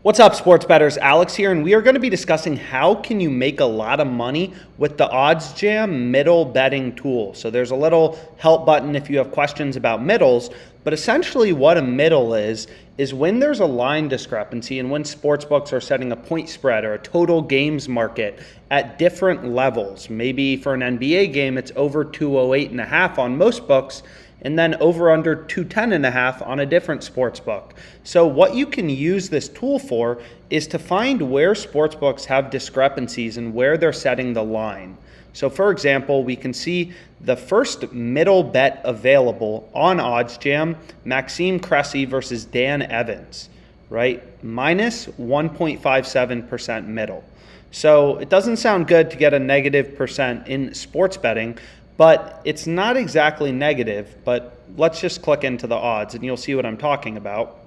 What's up, sports bettors? Alex here, and we are going to be discussing how can you make a lot of money with the OddsJam Middle Betting Tool. So there's a little help button if you have questions about middles, but essentially what a middle is when there's a line discrepancy and when sportsbooks are setting a point spread or a total games market at different levels. Maybe for an NBA game, it's over 208.5 on most books, and then over under 210.5 on a different sports book. So what you can use this tool for is to find where sports books have discrepancies and where they're setting the line. So for example, we can see the first middle bet available on OddsJam, Maxime Cressy versus Dan Evans, right? Minus 1.57% middle. So it doesn't sound good to get a negative percent in sports betting, but it's not exactly negative. But let's just click into the odds and you'll see what I'm talking about.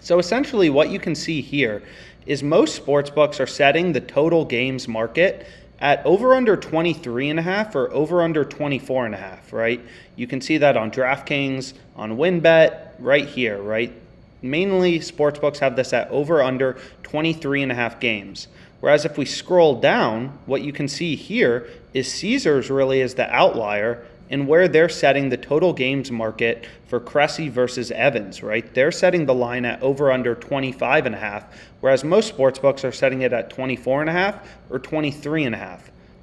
So essentially what you can see here is most sports books are setting the total games market at over under 23.5 or over under 24.5, right? You can see that on DraftKings, on WinBet, right here, right? Mainly sports books have this at over under 23.5 games. Whereas if we scroll down, what you can see here is Caesars really is the outlier in where they're setting the total games market for Cressy versus Evans, right? They're setting the line at over under 25.5, whereas most sportsbooks are setting it at 24.5 or 23.5,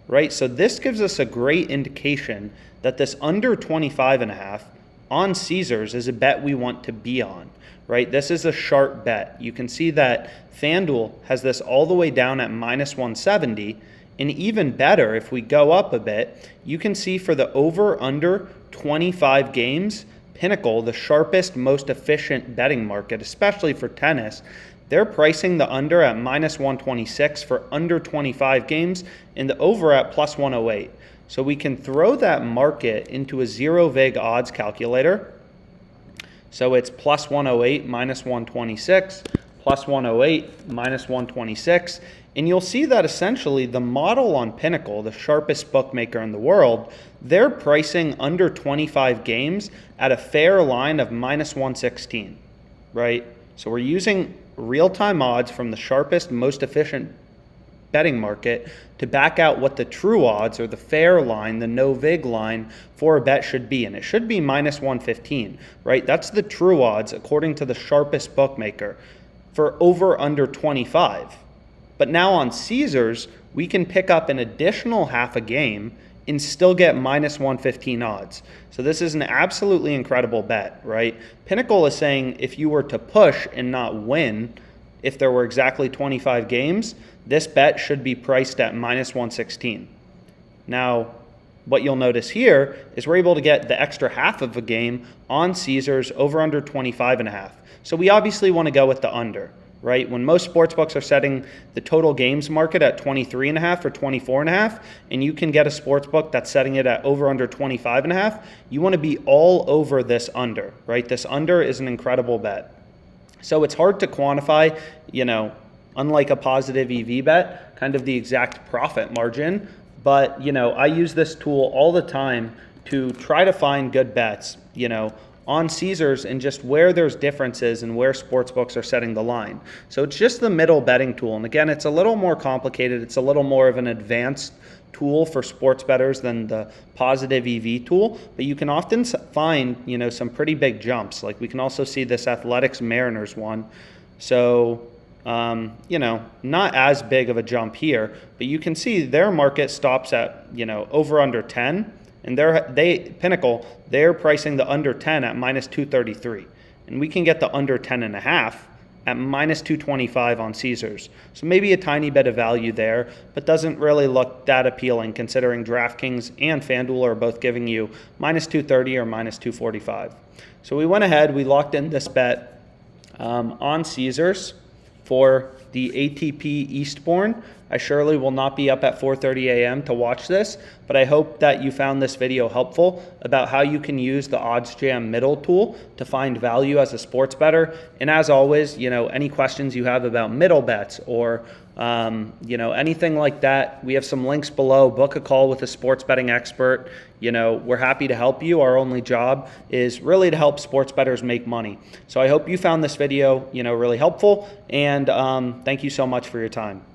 right? So this gives us a great indication that this under 25.5 on Caesars is a bet we want to be on, right? This is a sharp bet. You can see that FanDuel has this all the way down at minus 170. And even better, if we go up a bit, you can see for the over under 25 games, Pinnacle, the sharpest, most efficient betting market, especially for tennis, they're pricing the under at minus 126 for under 25 games and the over at plus 108. So we can throw that market into a zero vig odds calculator. So it's plus 108 minus 126, plus 108 minus 126. And you'll see that essentially the model on Pinnacle, the sharpest bookmaker in the world, they're pricing under 25 games at a fair line of minus 116, right? So we're using real-time odds from the sharpest, most efficient betting market to back out what the true odds or the fair line, the no vig line for a bet should be. And it should be minus 115, right? That's the true odds according to the sharpest bookmaker for over under 25. But now on Caesars, we can pick up an additional half a game and still get minus 115 odds. So this is an absolutely incredible bet, right? Pinnacle is saying if you were to push and not win, if there were exactly 25 games, this bet should be priced at minus 116. Now, what you'll notice here is we're able to get the extra half of a game on Caesars over under 25.5. So we obviously want to go with the under, right? When most sportsbooks are setting the total games market at 23.5 or 24.5, and you can get a sportsbook that's setting it at over under 25.5, you want to be all over this under, right? This under is an incredible bet. So it's hard to quantify, unlike a positive EV bet, kind of the exact profit margin. But, I use this tool all the time to try to find good bets, on Caesars and just where there's differences and where sportsbooks are setting the line. So it's just the middle betting tool. And again, it's a little more complicated. It's a little more of an advanced tool for sports bettors than the positive EV tool, but you can often find, some pretty big jumps. Like we can also see this Athletics Mariners one. So, not as big of a jump here, but you can see their market stops at, over under 10. And Pinnacle, they're pricing the under 10 at minus 233. And we can get the under 10.5 at minus 225 on Caesars. So maybe a tiny bit of value there, but doesn't really look that appealing considering DraftKings and FanDuel are both giving you minus 230 or minus 245. So we went ahead, we locked in this bet on Caesars for the ATP Eastbourne. I surely will not be up at 4:30 a.m. to watch this, but I hope that you found this video helpful about how you can use the OddsJam Middle tool to find value as a sports bettor. And as always, any questions you have about middle bets or anything like that, we have some links below. Book a call with a sports betting expert. We're happy to help you. Our only job is really to help sports bettors make money. So I hope you found this video, really helpful, and thank you so much for your time.